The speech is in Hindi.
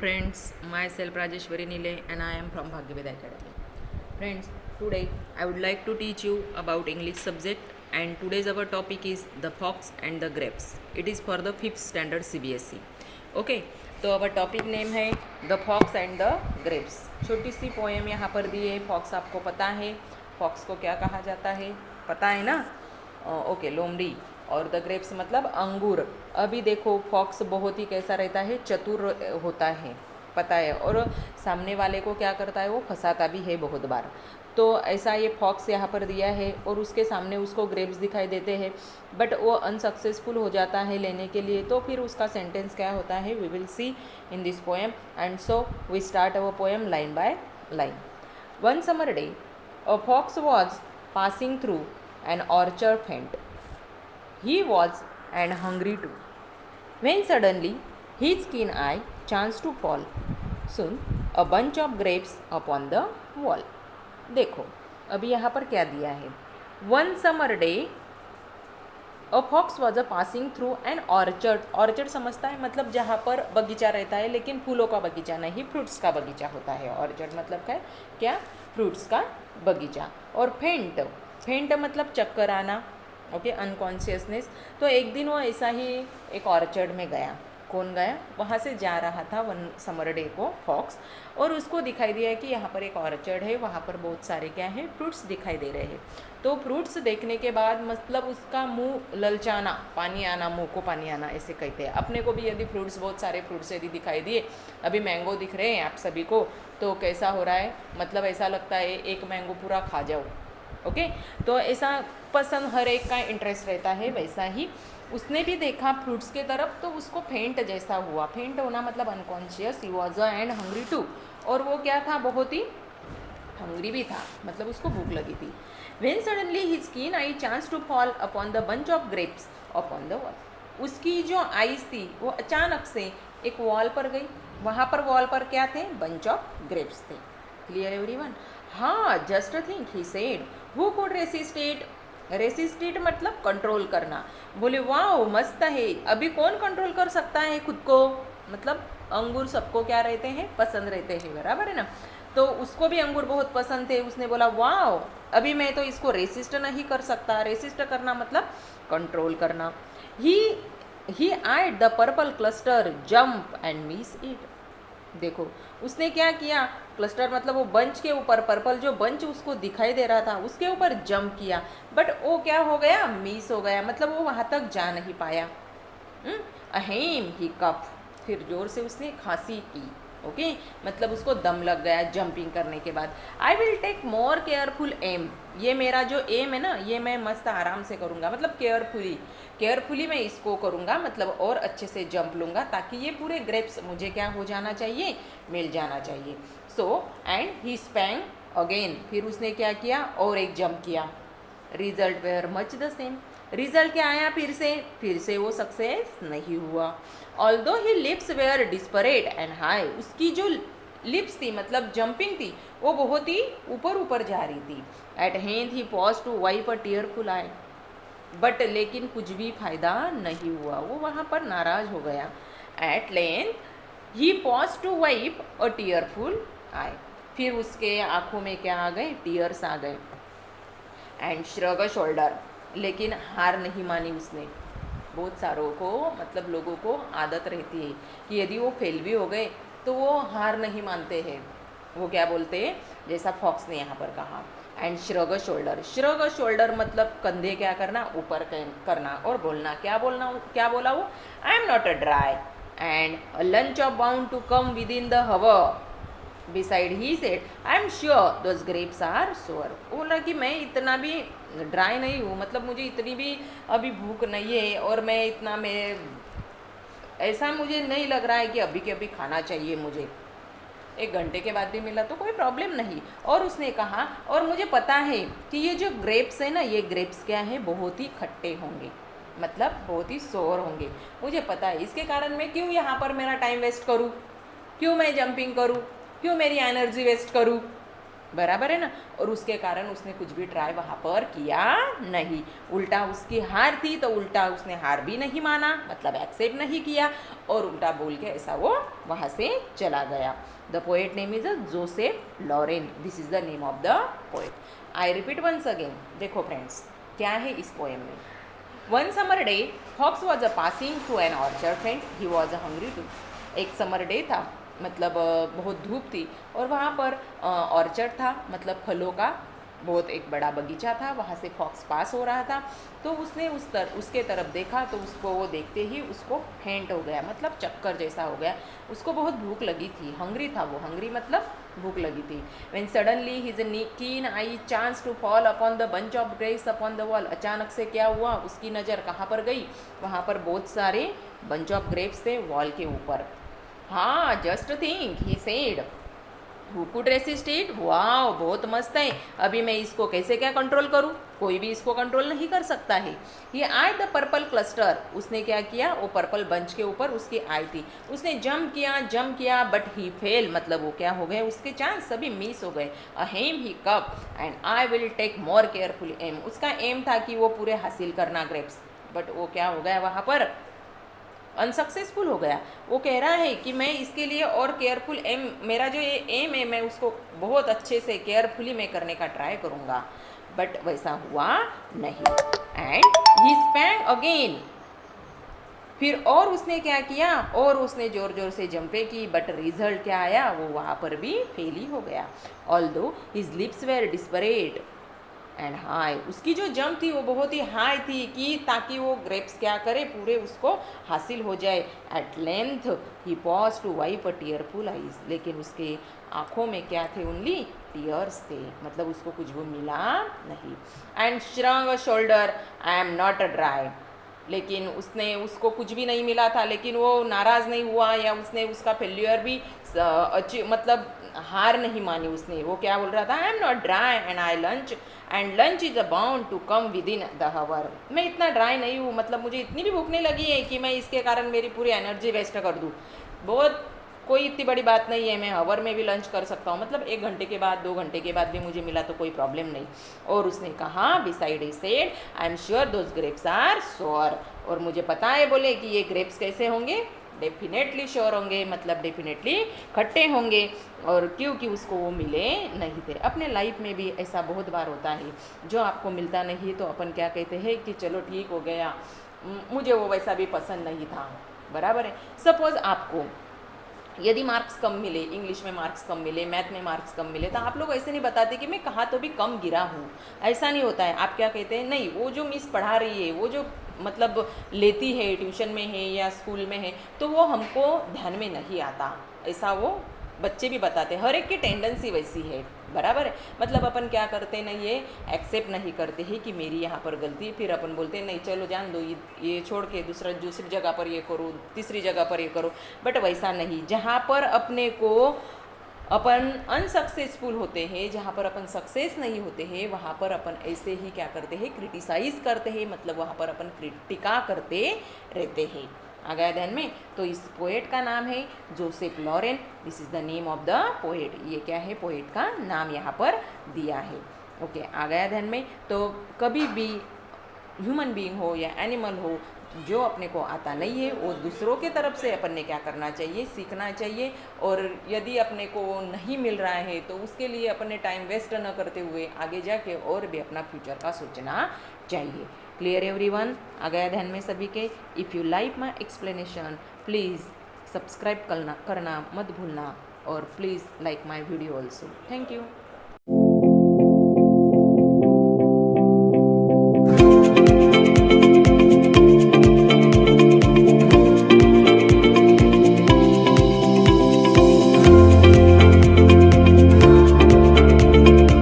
friends, myself Rajeshwari Nile and I am from Bhagyaved Academy. Friends, today I would like to teach you about English subject and today's our topic is the fox and the grapes. It is for the 5th standard CBSE. Okay, तो our topic name है the fox and the grapes. छोटी सी पोएम यहाँ पर दी है. फॉक्स आपको पता है, फॉक्स को क्या कहा जाता है, पता है ना. ओके, लोमड़ी. और द ग्रेप्स मतलब अंगूर. अभी देखो फॉक्स बहुत ही कैसा रहता है, चतुर होता है, पता है, और सामने वाले को क्या करता है, वो फंसाता भी है बहुत बार. तो ऐसा ये फॉक्स यहाँ पर दिया है और उसके सामने उसको ग्रेप्स दिखाई देते हैं, बट वो अनसक्सेसफुल हो जाता है लेने के लिए. तो फिर उसका सेंटेंस क्या होता है, we will see in this poem. And so we start our poem line by line. One summer day a fox was passing through an orchard faint. He was and hungry too, when suddenly his keen eye chanced to fall soon a bunch of grapes upon the wall. देखो अभी यहाँ पर क्या दिया है. One summer day a fox was a passing through an orchard. Orchard समझता है, मतलब जहाँ पर बगीचा रहता है, लेकिन फूलों का बगीचा नहीं, फ्रूट्स का बगीचा होता है. ऑर्चर्ड मतलब क्या, फ्रूट्स का बगीचा. और फेंट, फेंट मतलब चक्कर आना, ओके, अनकॉन्शियसनेस. तो एक दिन वो ऐसा ही एक ऑर्चर्ड में गया. कौन गया, वहाँ से जा रहा था वन समर डे को फॉक्स, और उसको दिखाई दिया कि यहाँ पर एक ऑर्चर्ड है, वहाँ पर बहुत सारे क्या है, फ्रूट्स दिखाई दे रहे हैं. तो फ्रूट्स देखने के बाद मतलब उसका मुंह ललचाना, पानी आना, मुंह को पानी आना ऐसे कहते हैं. अपने को भी यदि फ्रूट्स, बहुत सारे फ्रूट्स यदि दिखाई दिए, अभी मैंगो दिख रहे हैं आप सभी को, तो कैसा हो रहा है, मतलब ऐसा लगता है एक मैंगो पूरा खा जाओ. ओके, तो ऐसा पसंद हर एक का इंटरेस्ट रहता है. वैसा ही उसने भी देखा फ्रूट्स के तरफ, तो उसको फेंट जैसा हुआ. फेंट होना मतलब unconscious. He was and hungry too, और वो क्या था, बहुत ही हंग्री भी था, मतलब उसको भूख लगी थी. When suddenly his keen eye chance to fall upon the bunch of grapes upon the wall. उसकी जो आईज थी वो अचानक से एक वॉल पर गई. वहाँ पर वॉल पर क्या थे, बंच ऑफ ग्रेप्स थे. Clear everyone. हाँ, just think he said, who could resist it. Resist it मतलब कंट्रोल करना. बोले वाओ मस्त है, अभी कौन कंट्रोल कर सकता है खुद को, मतलब अंगूर सबको क्या रहते हैं, पसंद रहते हैं, बराबर है ना. तो उसको भी अंगूर बहुत पसंद थे. उसने बोला वाओ, अभी मैं तो इसको रेसिस्ट नहीं कर सकता. रेसिस्ट करना मतलब कंट्रोल करना. He eyed the purple cluster jump and miss it. देखो उसने क्या किया, क्लस्टर मतलब वो बंच के ऊपर, पर्पल जो बंच उसको दिखाई दे रहा था उसके ऊपर जंप किया, बट वो क्या हो गया, मिस हो गया, मतलब वो वहाँ तक जा नहीं पाया. अहेम ही कफ, फिर जोर से उसने खांसी की. ओके, मतलब उसको दम लग गया जंपिंग करने के बाद. I will take more careful aim. ये मेरा जो एम है ना, ये मैं मस्त आराम से करूँगा, मतलब केयरफुली मैं इसको करूँगा, मतलब और अच्छे से जंप लूँगा, ताकि ये पूरे ग्रेप्स मुझे क्या हो जाना चाहिए, मिल जाना चाहिए. सो एंड ही स्पैंग अगेन, फिर उसने क्या किया, और एक जंप किया. Result were much the same. Result क्या आया, फिर से वो सक्सेस नहीं हुआ. Although he leaps were desperate and high. उसकी जो लिप्स थी मतलब जंपिंग थी, वो बहुत ही ऊपर ऊपर जा रही थी. At length he pause to wipe a tearful eye. But लेकिन कुछ भी फायदा नहीं हुआ, वो वहाँ पर नाराज हो गया. At length he pause to wipe a tearful eye. फिर उसके आँखों में क्या आ गए, टीयर्स आ गए. एंड श्रग अ शोल्डर, लेकिन हार नहीं मानी उसने. बहुत सारों को, मतलब लोगों को आदत रहती है कि यदि वो फेल भी हो गए तो वो हार नहीं मानते हैं. वो क्या बोलते हैं, जैसा फॉक्स ने यहाँ पर कहा. And shrug a shoulder, shrug a shoulder मतलब कंधे क्या करना, ऊपर करना, और बोलना, क्या बोला वो, I am not a dry and a lunch of bound to come within the hour. Beside he said I am sure those grapes are sour. बोला कि मैं इतना भी ड्राई नहीं हूँ, मतलब मुझे इतनी भी अभी भूख नहीं है, और मैं इतना, मैं ऐसा मुझे नहीं लग रहा है कि अभी के अभी खाना चाहिए मुझे. 1 घंटे के बाद भी मिला तो कोई प्रॉब्लम नहीं. और उसने कहा, और मुझे पता है कि ये जो ग्रेप्स है ना, ये ग्रेप्स क्या है, बहुत ही खट्टे होंगे, मतलब बहुत ही सोर होंगे, मुझे पता है. इसके कारण मैं क्यों यहाँ पर मेरा टाइम वेस्ट करूँ, क्यों मैं जंपिंग करूँ, क्यों मेरी एनर्जी वेस्ट करूँ. बराबर है ना। और उसके कारण उसने कुछ भी ट्राई वहाँ पर किया नहीं, उल्टा उसकी हार थी तो उल्टा उसने हार भी नहीं माना, मतलब एक्सेप्ट नहीं किया, और उल्टा बोल के ऐसा वो वहाँ से चला गया। The poet name is Joseph Lauren, this is the name of the poet. I repeat once again, देखो फ्रेंड्स क्या है इस पोएम में। One summer day fox was passing through an orchard friend, he was hungry too. एक समर डे था, मतलब बहुत धूप थी, और वहाँ पर ऑर्चर्ड था, मतलब फलों का बहुत एक बड़ा बगीचा था, वहाँ से फॉक्स पास हो रहा था। तो उसने उसके तरफ देखा, तो उसको वो देखते ही उसको फेंट हो गया, मतलब चक्कर जैसा हो गया। उसको बहुत भूख लगी थी, हंग्री था वो, हंग्री मतलब भूख लगी थी। When suddenly his keen eye chance to fall upon the bunch of grapes upon the wall, अचानक से क्या हुआ, उसकी नज़र कहाँ पर गई, वहाँ पर बहुत सारे बंच ऑफ ग्रेप्स थे वॉल के ऊपर। हाँ, just think he said, who could resist it, wow बहुत मस्त है, अभी मैं इसको कैसे क्या कंट्रोल करूँ, कोई भी इसको कंट्रोल नहीं कर सकता है। ये आई द पर्पल क्लस्टर, उसने क्या किया, वो पर्पल बंच के ऊपर उसकी आई थी, उसने जंप किया बट ही फेल, मतलब वो क्या हो गए, उसके चांस सभी मिस हो गए। Ahem he cup and I will take more careful aim, उसका एम था कि वो पूरे हासिल करना ग्रेप्स, बट वो क्या हो गया, वहाँ पर अनसक्सेसफुल हो गया। वो कह रहा है कि मैं इसके लिए और केयरफुल एम, मेरा जो ये एम है मैं उसको बहुत अच्छे से केयरफुली मैं करने का ट्राई करूँगा, बट वैसा हुआ नहीं। एंड ही स्पैंग अगेन, फिर और उसने क्या किया, और उसने ज़ोर ज़ोर से जंपे की, बट रिजल्ट क्या आया, वो वहाँ पर भी फेल ही हो गया। Although his leaps were desperate and high, उसकी जो जंप थी वो बहुत ही हाई थी कि ताकि वो ग्रेप्स क्या करे, पूरे उसको हासिल हो जाए। At length he pause to wipe a tearful eyes, लेकिन उसके आँखों में क्या थे, ओनली टीयर्स थे, मतलब उसको कुछ वो मिला नहीं। And shrug a shoulder, I am not a dry, लेकिन उसको कुछ भी नहीं मिला था, लेकिन वो नाराज़ नहीं हुआ, या उसने उसका फेल्यूर भी मतलब हार नहीं मानी उसने। वो क्या बोल रहा था, I am not dry and I lunch and lunch is a bound to come within the hour, मैं इतना ड्राई नहीं हूँ, मतलब मुझे इतनी भी भूख नहीं लगी है कि मैं इसके कारण मेरी पूरी एनर्जी वेस्ट कर दूँ, बहुत कोई इतनी बड़ी बात नहीं है, मैं हावर में भी लंच कर सकता हूँ, मतलब 1 घंटे के बाद 2 घंटे के बाद भी मुझे मिला तो कोई प्रॉब्लम नहीं। और उसने कहा beside he said I am sure those grapes are sour, और मुझे पता है बोले कि ये ग्रेप्स कैसे होंगे, डेफिनेटली श्योर होंगे, मतलब डेफिनेटली खट्टे होंगे, और क्योंकि उसको वो मिले नहीं थे। अपने लाइफ में भी ऐसा बहुत बार होता है, जो आपको मिलता नहीं तो अपन क्या कहते हैं कि चलो ठीक हो गया, मुझे वो वैसा भी पसंद नहीं था, बराबर है। सपोज़ आपको यदि मार्क्स कम मिले, इंग्लिश में मार्क्स कम मिले, मैथ में मार्क्स कम मिले, तो आप लोग ऐसे नहीं बताते कि मैं कहाँ तो भी कम गिरा हूँ, ऐसा नहीं होता है। आप क्या कहते हैं, नहीं वो जो मिस पढ़ा रही है, वो जो मतलब लेती है, ट्यूशन में है या स्कूल में है, तो वो हमको ध्यान में नहीं आता, ऐसा वो बच्चे भी बताते हैं, हर एक की टेंडेंसी वैसी है, बराबर है। मतलब अपन क्या करते हैं ना, ये एक्सेप्ट नहीं करते हैं कि मेरी यहाँ पर गलती है, फिर अपन बोलते हैं नहीं चलो जान दो, ये छोड़ के दूसरी जगह पर ये करो, तीसरी जगह पर ये करो, बट वैसा नहीं। जहाँ पर अपने को अपन अनसक्सेसफुल होते हैं, जहाँ पर अपन सक्सेस नहीं होते हैं, वहाँ पर अपन ऐसे ही क्या करते हैं, क्रिटिसाइज़ करते हैं, मतलब वहाँ पर अपन टीका करते रहते हैं। आ गया ध्यान में। तो इस पोएट का नाम है Joseph Lauren, this is the name of the poet, ये क्या है, पोएट का नाम यहाँ पर दिया है। ओके, आ गया ध्यान में। तो कभी भी ह्यूमन बीइंग हो या एनिमल हो, जो अपने को आता नहीं है वो दूसरों के तरफ से अपन ने क्या करना चाहिए, सीखना चाहिए। और यदि अपने को नहीं मिल रहा है तो उसके लिए अपने टाइम वेस्ट न करते हुए आगे जाके और भी अपना फ्यूचर का सोचना चाहिए। क्लियर एवरीवन, आ गया ध्यान में सभी के। If you like my explanation please subscribe करना मत भूलना, और please like my video also. Thank you.